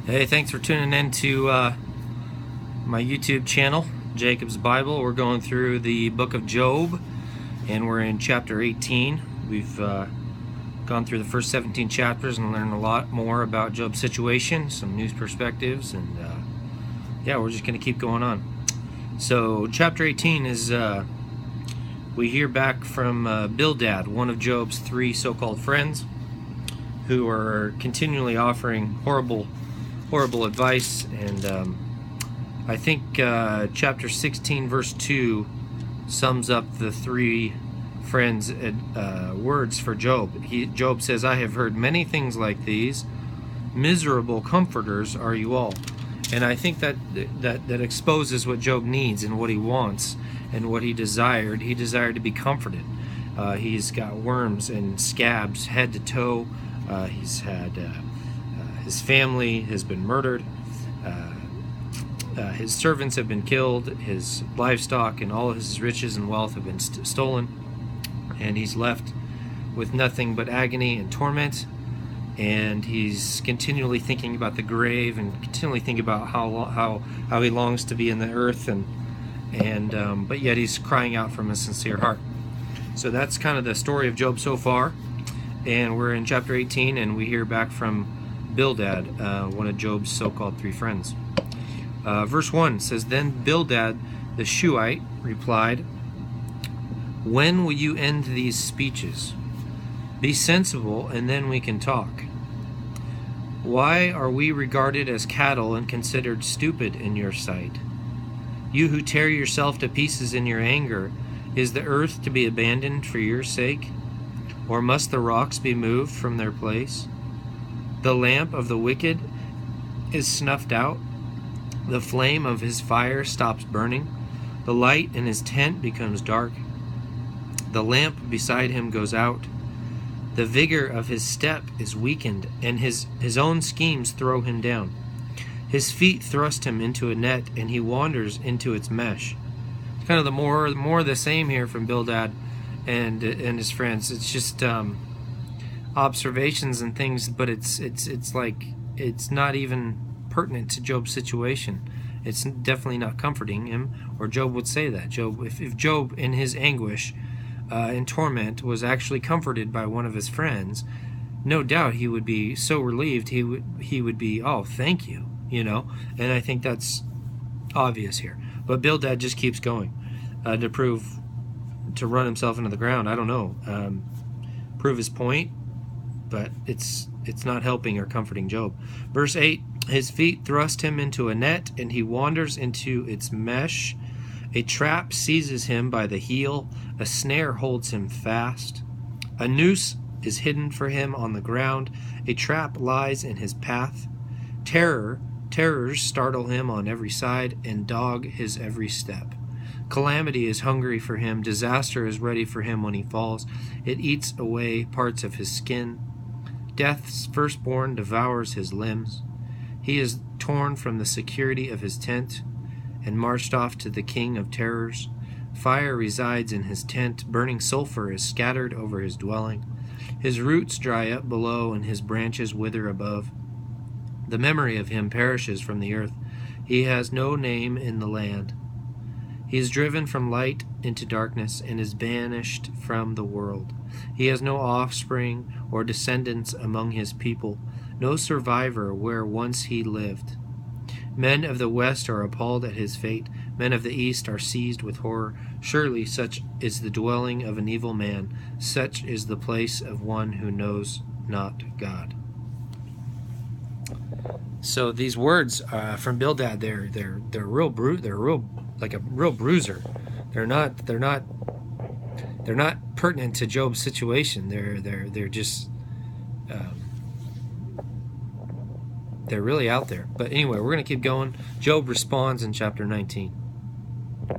Hey, thanks for tuning in to my YouTube channel, Jacob's Bible. We're going through the book of Job, and we're in chapter 18. We've gone through the first 17 chapters and learned a lot more about Job's situation, some news perspectives, and yeah, we're just going to keep going on. So chapter 18 is, we hear back from Bildad, one of Job's three so-called friends, who are continually offering horrible advice. And I think chapter 16 verse 2 sums up the three friends' words for Job. Job says, "I have heard many things like these. Miserable comforters are you all." And I think that exposes what Job needs and what he wants and what he desired. He desired to be comforted. He's got worms and scabs head to toe. He's had his family has been murdered. His servants have been killed. His livestock and all of his riches and wealth have been stolen. And he's left with nothing but agony and torment. And he's continually thinking about the grave and continually thinking about how he longs to be in the earth. But yet he's crying out from a sincere heart. So that's kind of the story of Job so far. And we're in chapter 18, and we hear back from Bildad, one of Job's so-called three friends. Verse 1 says, "Then Bildad the Shuhite replied, 'When will you end these speeches? Be sensible, and then we can talk. Why are we regarded as cattle and considered stupid in your sight? You who tear yourself to pieces in your anger, is the earth to be abandoned for your sake? Or must the rocks be moved from their place? The lamp of the wicked is snuffed out. The flame of his fire stops burning. The light in his tent becomes dark. The lamp beside him goes out. The vigor of his step is weakened, and his own schemes throw him down. His feet thrust him into a net, and he wanders into its mesh.'" It's kind of the more the same here from Bildad and his friends. It's just observations and things, but it's like it's not even pertinent to Job's situation. It's definitely not comforting him, or Job would say that. If Job in his anguish in torment was actually comforted by one of his friends, no doubt he would be so relieved. He would be, "Oh, thank you," and I think that's obvious here. But Bildad just keeps going to run himself into the ground. I don't know, prove his point, but it's not helping or comforting Job. Verse 8, "His feet thrust him into a net, and he wanders into its mesh. A trap seizes him by the heel, a snare holds him fast. A noose is hidden for him on the ground, a trap lies in his path. Terrors startle him on every side and dog his every step. Calamity is hungry for him, disaster is ready for him when he falls. It eats away parts of his skin. Death's firstborn devours his limbs. He is torn from the security of his tent and marched off to the king of terrors. Fire resides in his tent, burning sulfur is scattered over his dwelling. His roots dry up below and his branches wither above. The memory of him perishes from the earth. He has no name in the land. He is driven from light into darkness and is banished from the world. He has no offspring or descendants among his people, no survivor where once he lived. Men of the west are appalled at his fate. Men of the east are seized with horror. Surely such is the dwelling of an evil man. Such is the place of one who knows not God." So these words from Bildad, they're like a real bruiser. They're not pertinent to Job's situation. They're just they're really out there. But anyway, we're going to keep going. Job responds in chapter 19.